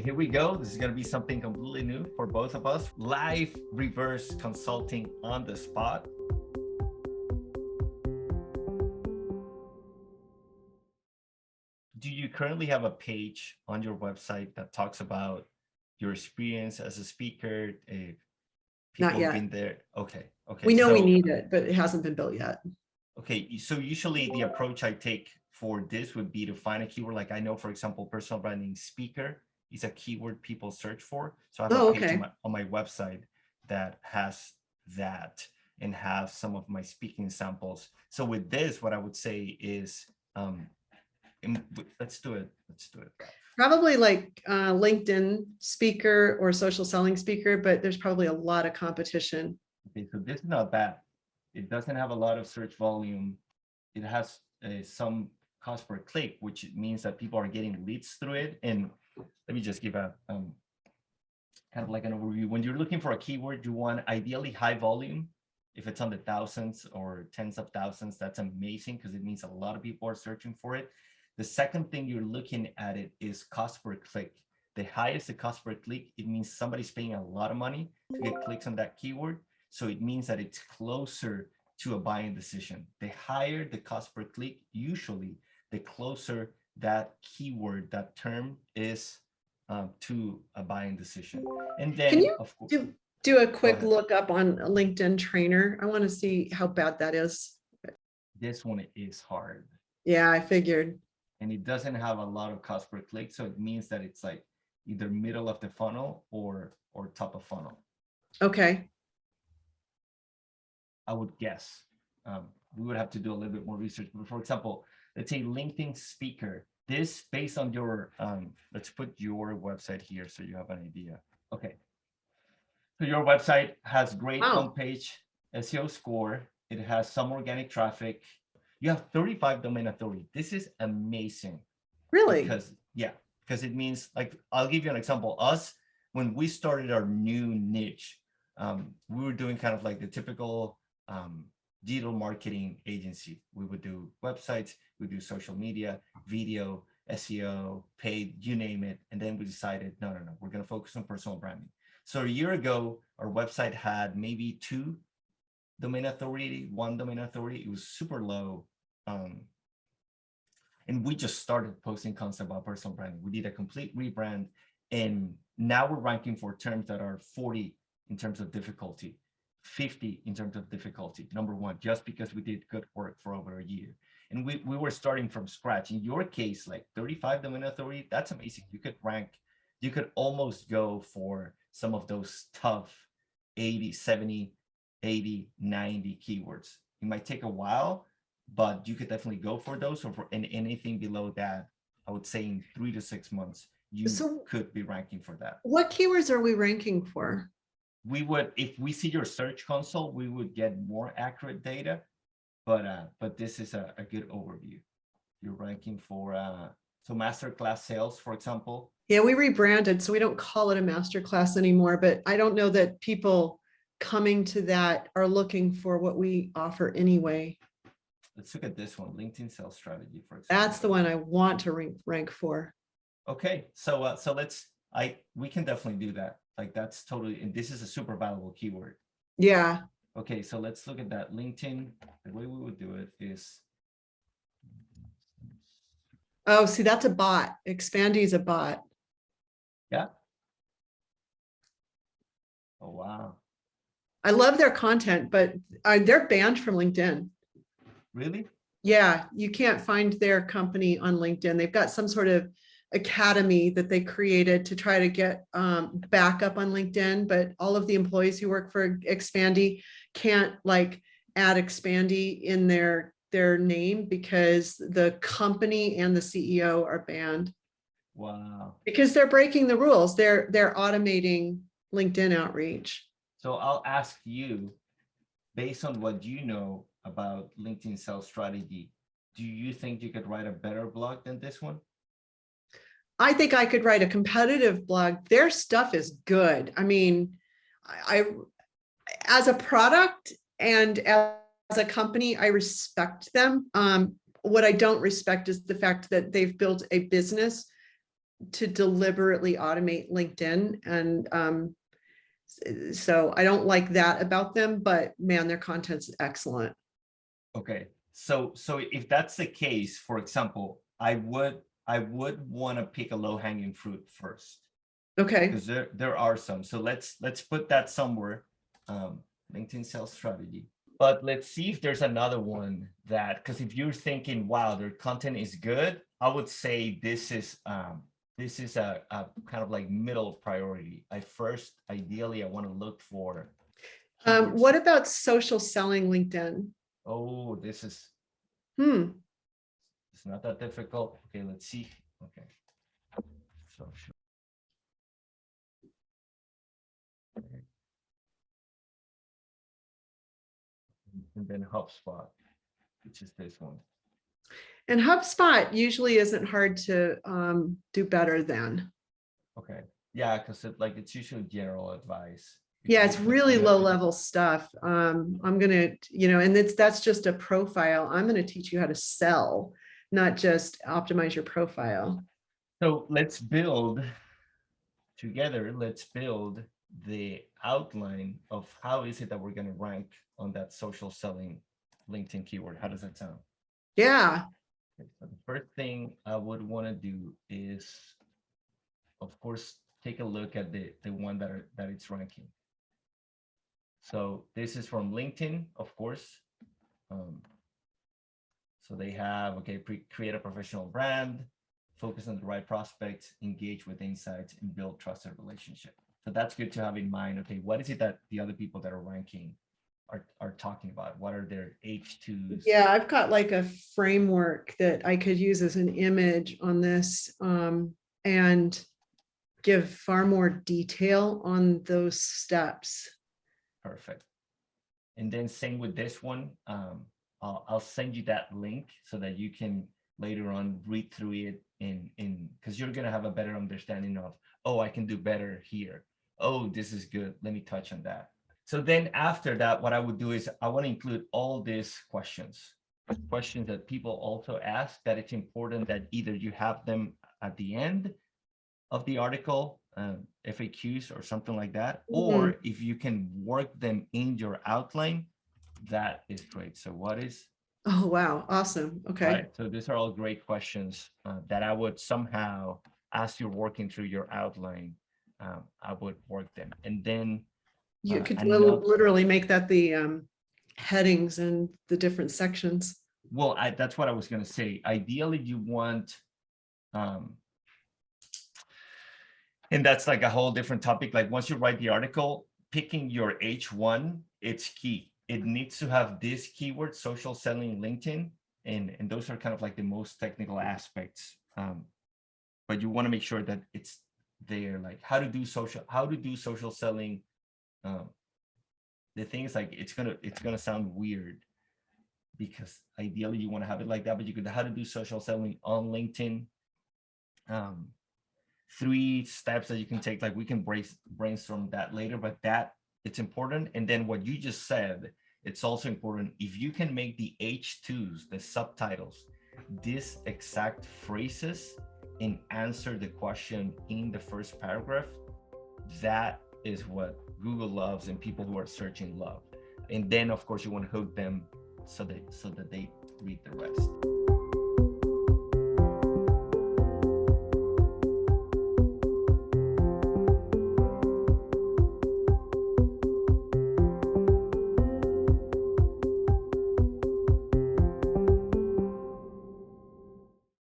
Here we go. This is going to be something completely new for both of us. Live reverse consulting on the spot. Do you currently have a page on your website that talks about your experience as a speaker? If Not people have yet. been there? Okay. We know we need it, but it hasn't been built yet. Okay. So usually the approach I take for this would be to find a keyword. Like I know, for example, personal branding speaker is a keyword people search for. So I have a page on my website that has that and have some of my speaking samples. So with this, what I would say is, let's do it. Probably like LinkedIn speaker or social selling speaker, but there's probably a lot of competition. Okay, so this is not bad. It doesn't have a lot of search volume. It has some cost per click, which means that people are getting leads through it. And let me just give a kind of like an overview. When you're looking for a keyword, you want ideally high volume. If it's on the thousands or tens of thousands, that's amazing because it means a lot of people are searching for it. The second thing you're looking at it is cost per click. The highest the cost per click, it means somebody's paying a lot of money to get clicks on that keyword. So it means that it's closer to a buying decision. The higher the cost per click, usually the closer that keyword, that term is to a buying decision. And then, can you of course, do a quick look up on LinkedIn Trainer? I want to see how bad that is. This one is hard. Yeah, I figured. And it doesn't have a lot of cost per click. So it means that it's like either middle of the funnel or top of funnel. Okay. I would guess. We would have to do a little bit more research. But for example, let's say LinkedIn speaker. This based on your, let's put your website here so you have an idea. Okay. So your website has great homepage, SEO score. It has some organic traffic. You have 35 domain authority. This is amazing. Really? Because it means, like, I'll give you an example. Us, when we started our new niche, we were doing kind of like the typical digital marketing agency. We would do websites, we do social media, video, SEO, paid, you name it. And then we decided, no, we're going to focus on personal branding. So a year ago, our website had maybe 2 domain authority, 1 domain authority. It was super low. And we just started posting content about personal branding. We did a complete rebrand. And now we're ranking for terms that are 40 in terms of difficulty, 50 in terms of difficulty, number one, just because we did good work for over a year. And we were starting from scratch. In your case, like 35 domain authority, that's amazing. You could rank, you could almost go for some of those tough 80, 70, 80, 90 keywords. It might take a while, but you could definitely go for those. Or for anything below that, I would say in 3 to 6 months, you could be ranking for that. What keywords are we ranking for? We would, if we see your search console, we would get more accurate data, but this is a good overview. You're ranking for so masterclass sales, for example. Yeah, we rebranded, so we don't call it a masterclass anymore, but I don't know that people coming to that are looking for what we offer anyway. Let's look at this one, LinkedIn sales strategy, for example. That's the one I want to rank for. Okay, so we can definitely do that. Like that's totally, and this is a super valuable keyword. Yeah. Okay, so let's look at that. LinkedIn, the way we would do it is. Oh, see, that's a bot. Expandy is a bot. Yeah. Oh, wow. I love their content, but they're banned from LinkedIn. Really? Yeah, you can't find their company on LinkedIn. They've got some sort of academy that they created to try to get back up on LinkedIn, but all of the employees who work for Expandy can't like add Expandy in their name because the company and the CEO are banned. Wow. Because they're breaking the rules. They're automating LinkedIn outreach. So I'll ask you, based on what you know about LinkedIn sales strategy, do you think you could write a better blog than this one? I think I could write a competitive blog. Their stuff is good. I mean, I as a product and as a company, I respect them. What I don't respect is the fact that they've built a business to deliberately automate LinkedIn. And so I don't like that about them, but man, their content's excellent. Okay. So if that's the case, for example, I would want to pick a low-hanging fruit first, Okay. because there are some. So let's put that somewhere. LinkedIn sales strategy. But let's see if there's another one that, because if you're thinking, wow, their content is good, I would say this is a kind of like middle priority. Ideally, I want to look for keywords. What about social selling LinkedIn? Oh, this is it's not that difficult. Okay, let's see. Okay. Social. Okay. And then HubSpot, which is this one. And HubSpot usually isn't hard to do better than. Okay. Yeah, because it's usually general advice. Yeah, it's really low level stuff. I'm gonna, and that's just a profile. I'm gonna teach you how to sell, not just optimize your profile. So let's build together. Let's build the outline of how is it that we're going to rank on that social selling LinkedIn keyword. How does that sound? Yeah. Okay, so the first thing I would want to do is, of course, take a look at the one that it's ranking. So this is from LinkedIn, of course. So they have, okay, create a professional brand, focus on the right prospects, engage with insights, and build trusted relationship. So that's good to have in mind. Okay, what is it that the other people that are ranking are talking about? What are their H2s? Yeah, I've got like a framework that I could use as an image on this and give far more detail on those steps. Perfect. And then same with this one. I'll send you that link so that you can later on read through it because you're gonna have a better understanding of, oh, I can do better here. Oh, this is good. Let me touch on that. So then after that, what I would do is I want to include all these questions that people also ask, that it's important that either you have them at the end of the article, FAQs or something like that, or if you can work them in your outline, that is great. So what is? Oh, wow. Awesome. Okay. Right. So these are all great questions that I would somehow, as you're working through your outline, I would work them. And then you could literally make that the headings and the different sections. Well, that's what I was going to say. Ideally, you want, and that's like a whole different topic. Like once you write the article, picking your H1, it's key. It needs to have this keyword, social selling LinkedIn. And those are kind of like the most technical aspects. But you want to make sure that it's there, like how to do social selling. The thing is, like, it's gonna sound weird because ideally you want to have it like that, but you could how to do social selling on LinkedIn. 3 steps that you can take, like we can brainstorm that later, but that it's important. And then what you just said, it's also important. If you can make the H2s, the subtitles, these exact phrases and answer the question in the first paragraph, that is what Google loves and people who are searching love. And then of course you want to hook them so that they read the rest.